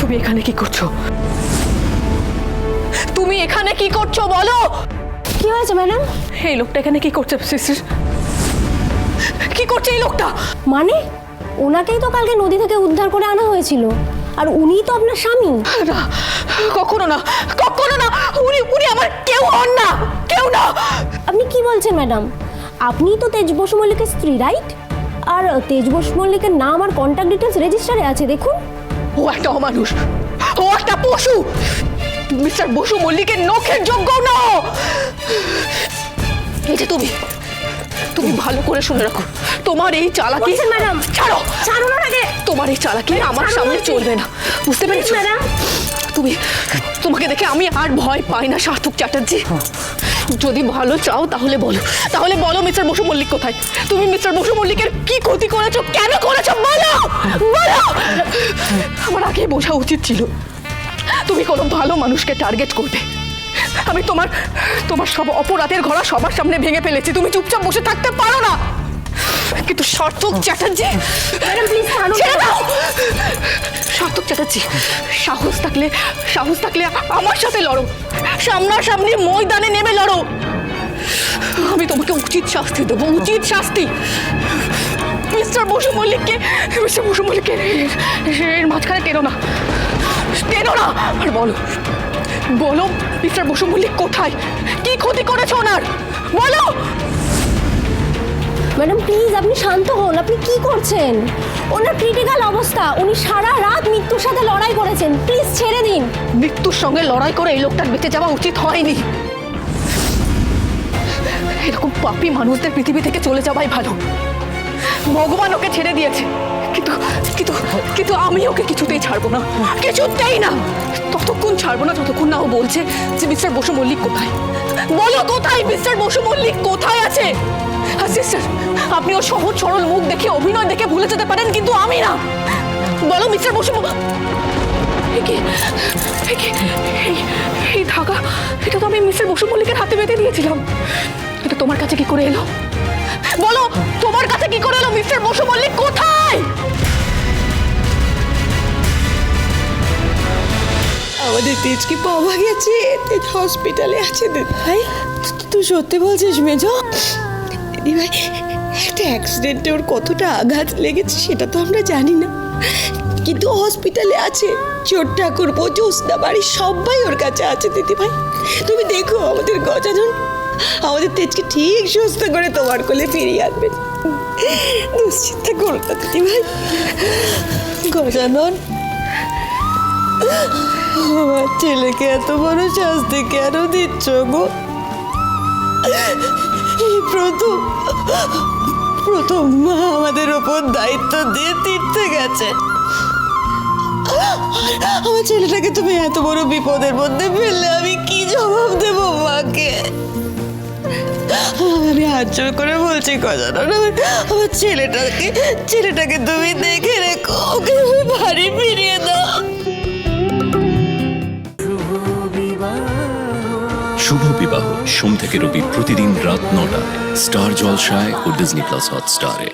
তুমি এখানে কি করছো? তুমি এখানে কি করছো বলো? কি হয়েছে ম্যাডাম? এই লোকটা এখানে কি করছে? সিস্টার, কি করছে এই লোকটা? মানে ওনাকেই তো কালকে নদী থেকে উদ্ধার করে আনা হয়েছিল, আর উনিই তো আপনার স্বামী। না, কখনো না, কখনো না। উনি উনি আমার কেউ হন না, কেউ না। আপনি কি বলছেন ম্যাডাম? আপনিই তো তেজ বসু মল্লিকের স্ত্রী, রাইট? আর তেজ বসু মল্লিকের নাম আর কন্ট্যাক্ট ডিটেলস রেজিস্টারে আছে, দেখুন। ও একটা অমানুষ, ও একটা পশু। মিস্টার বসু মল্লিকের নখের যোগ্য না। এই যে তুমি ভালো করে শুনে রাখো, তোমার এই চালাকি। ম্যাডাম ছাড়ো, ছাড়ুন আগে। তোমার এই চালাকি আমার সামনে চলবে না, বুঝতে পেরেছো ম্যাডাম? তোমাকে দেখে আমি আর ভয় পাই না সার্থক চ্যাটার্জি। যদি ভালো চাও তাহলে বলো মিস্টার বসু মল্লিক কোথায়? তুমি মিস্টার বসু মল্লিকের কি ক্ষতি করেছো, কেন করেছো, বলো বলো। আমার আগে বোঝা উচিত ছিল তুমি কোনো ভালো মানুষকে টার্গেট করবে। আমি তোমার সব অপরাধের ঘোড়া সবার সামনে ভেঙে ফেলেছি। তুমি চুপচাপ বসে থাকতে পারো না, কিন্তু সার্থক চ্যাটার্জি, ছেড়ে দাও। সার্থক চ্যাটার্জি, সাহস থাকলে আমার সাথে লড়ো, সামনাসামনি ময়দানে নেমে লড়ো। আমি তোমাকে উচিত শাস্তি দেবো, উচিত শাস্তি। মিস্টার বসু মল্লিককে এর মাঝখানে টেনো না। আর বলো মিস্টার বসু মল্লিক কোথায়? কি ক্ষতি করেছো ওনার? বলো। ম্যাডাম প্লিজ আপনি শান্ত হন। আপনি কি করছেন? ওনার ক্রিটিক্যাল অবস্থা, উনি সারা রাত মৃত্যুর সাথে লড়াই করেছেন। প্লিজ ছেড়ে দিন। মৃত্যুর সঙ্গে লড়াই করে এই লোকটার বেঁচে যাওয়া উচিত হয়নি। এরকম পাপী মানুষদের পৃথিবী থেকে চলে যাওয়াই ভালো। ভগবান ওকে ছেড়ে দিয়েছে, কিন্তু আমি ওকে কিছুতেই ছাড়বো না, কিছুতেই না। ততক্ষণ ছাড়বো না যতক্ষণ না ও বলছে যে মিস্টার বসু মল্লিক কোথায়। বলো কোথায় মিস্টার বসু মল্লিক কোথায় আছে? সিস্টার, আপনি ওর সহজ সরল মুখ দেখে, অভিনয় দেখে ভুলে যেতে পারেন, কিন্তু আমি না। বলো মিস্টার বসু। এই ধাগা, এটা তো আমি মিস্টার বসু মল্লিকের হাতে বেঁধে দিয়েছিলাম। এটা তোমার কাছে কি করে এলো? বলো, তোমার কাছে কি করে এলো? মিস্টার বসু মল্লিক কোথায়? আমাদের তেজকে পাওয়া গেছে, তেজ হসপিটালে আছে। ভাই তুই সত্যি বলছিস মেজো? ভাই একটা অ্যাক্সিডেন্টে ওর কতটা আঘাত লেগেছে সেটা তো আমরা জানি না, কিন্তু হসপিটালে আছে। চোর ঠাকুর, জ্যোৎস্না, বাড়ির সবাই ওর কাছে আছে। দিদি ভাই তুমি দেখো, আমাদের গজানন আমাদের তেজকে ঠিক সুস্থ করে তোমার কোলে ফিরিয়ে আনবে। দুশ্চিন্তা করো না দিদি ভাই। গজানন, আমার ছেলেকে এত বড় শাস্তি কেন দিচ্ছ গো? এই প্রথম মা আমাদের ওপর দায়িত্ব দিয়ে তীর্থে গেছে। আমার ছেলেটাকে তুমি এত বড় বিপদের মধ্যে ফেললে আমি কি জবাব দেবো মাকে? আমি হাত জোর করে বলছি গজানন, আমার ছেলেটাকে তুমি দেখে রেখো, ওকে তুমি বাড়ি ফিরিয়ে দাও। শুভ বিবাহ সোম থেকে রবি প্রতিদিন রাত ৯টায় স্টার জলসায় ও ডিজনি প্লাস হটস্টারে।